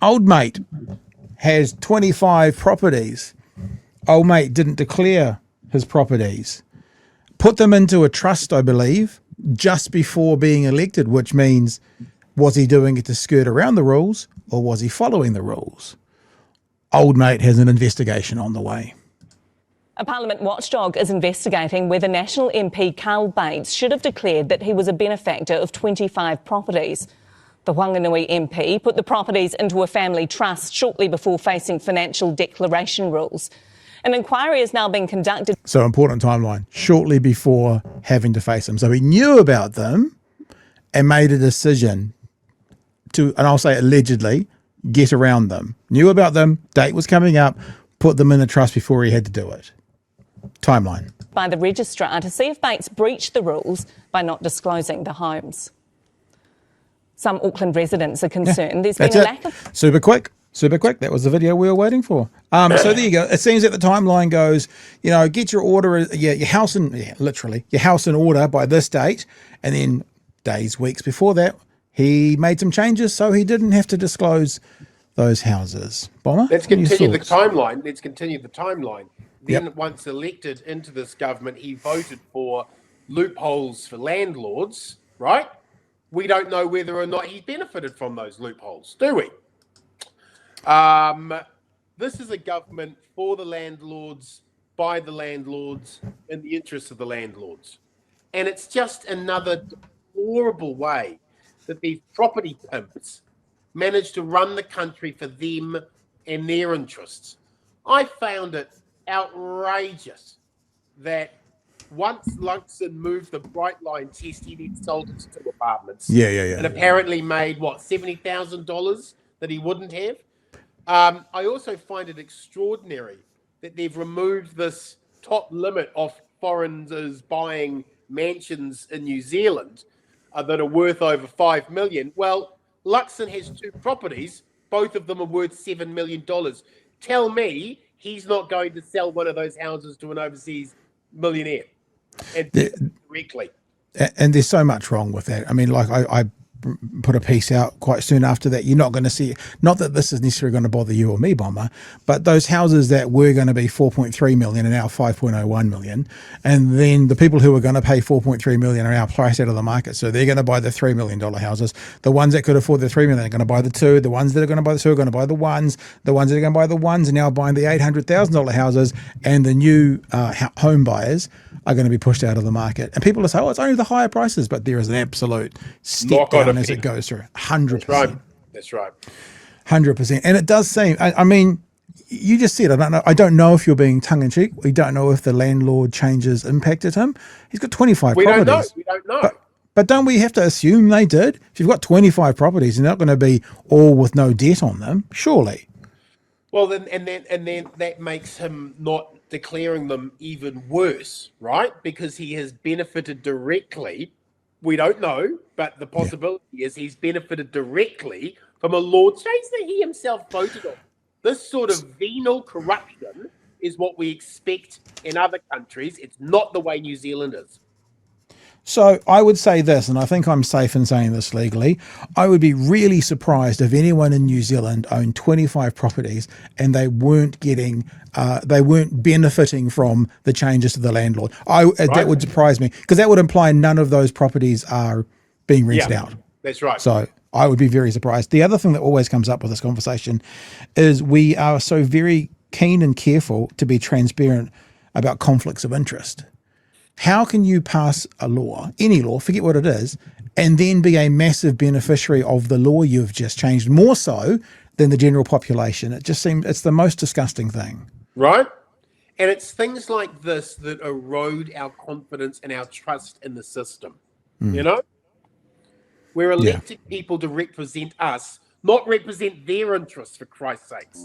Old mate has 25 properties. Old mate didn't declare his properties. Put them into a trust, I believe, just before being elected, which means, was he doing it to skirt around the rules or was he following the rules? Old mate has an investigation on the way. A Parliament watchdog is investigating whether National MP Carl Bates should have declared that he was a benefactor of 25 properties. The Whanganui MP put the properties into a family trust shortly before facing financial declaration rules. An inquiry is now being conducted. So important timeline, shortly before having to face them. So he knew about them and made a decision to, and I'll say allegedly, get around them. Knew about them, date was coming up, put them in a trust before he had to do it. Timeline. By the registrar to see if Bates breached the rules by not disclosing the homes. Some Auckland residents are concerned there's been a lack of... Super quick. That was the video we were waiting for. So there you go. It seems that the timeline goes, get your order, your house your house in order by this date. And then weeks before that, he made some changes so he didn't have to disclose those houses. Bomber? Let's continue the timeline. Then once elected into this government, he voted for loopholes for landlords, right? We don't know whether or not he benefited from those loopholes, do we? This is a government for the landlords, by the landlords, in the interests of the landlords. And it's just another deplorable way that these property pimps manage to run the country for them and their interests. I found it outrageous that once Luxon moved the Bright Line test, he then sold it to 2 apartments. Yeah. And apparently made, $70,000 that he wouldn't have. I also find it extraordinary that they've removed this top limit of foreigners buying mansions in New Zealand that are worth over $5 million. Well, Luxon has 2 properties. Both of them are worth $7 million. Tell me he's not going to sell one of those houses to an overseas millionaire directly. And there's so much wrong with that. I mean, like I put a piece out quite soon after that. You're not going to see, not that this is necessarily going to bother you or me, Bomber, but those houses that were going to be 4.3 million are now 5.01 million. And then the people who are going to pay 4.3 million are now priced out of the market. So they're going to buy the $3 million houses. The ones that could afford the 3 million are going to buy the 2. The ones that are going to buy the 2 are going to buy the 1s. The ones that are going to buy the 1s are now buying the $800,000 houses, and the new home buyers are going to be pushed out of the market. And people will say, it's only the higher prices, but there is an absolute step down as it goes through. 100%. That's right. 100%. And it does seem, I mean, you just said, I don't know if you're being tongue in cheek. We don't know if the landlord changes impacted him. He's got 25 properties. We don't know. But don't we have to assume they did? If you've got 25 properties, they're not going to be all with no debt on them, surely. Well, then that makes him not declaring them even worse, right? Because he has benefited directly. We don't know, but the possibility is he's benefited directly from a law change that he himself voted on. This sort of venal corruption is what we expect in other countries. It's not the way New Zealand is. So I would say this, and I think I'm safe in saying this legally, I would be really surprised if anyone in New Zealand owned 25 properties and they weren't benefiting from the changes to the landlord. That would surprise me, because that would imply none of those properties are being rented out. That's right. So I would be very surprised. The other thing that always comes up with this conversation is we are so very keen and careful to be transparent about conflicts of interest. How can you pass a law, any law, forget what it is, and then be a massive beneficiary of the law you've just changed, more so than the general population? It just seems it's the most disgusting thing. Right? And it's things like this that erode our confidence and our trust in the system. You know? We're electing people to represent us, not represent their interests, for Christ's sakes.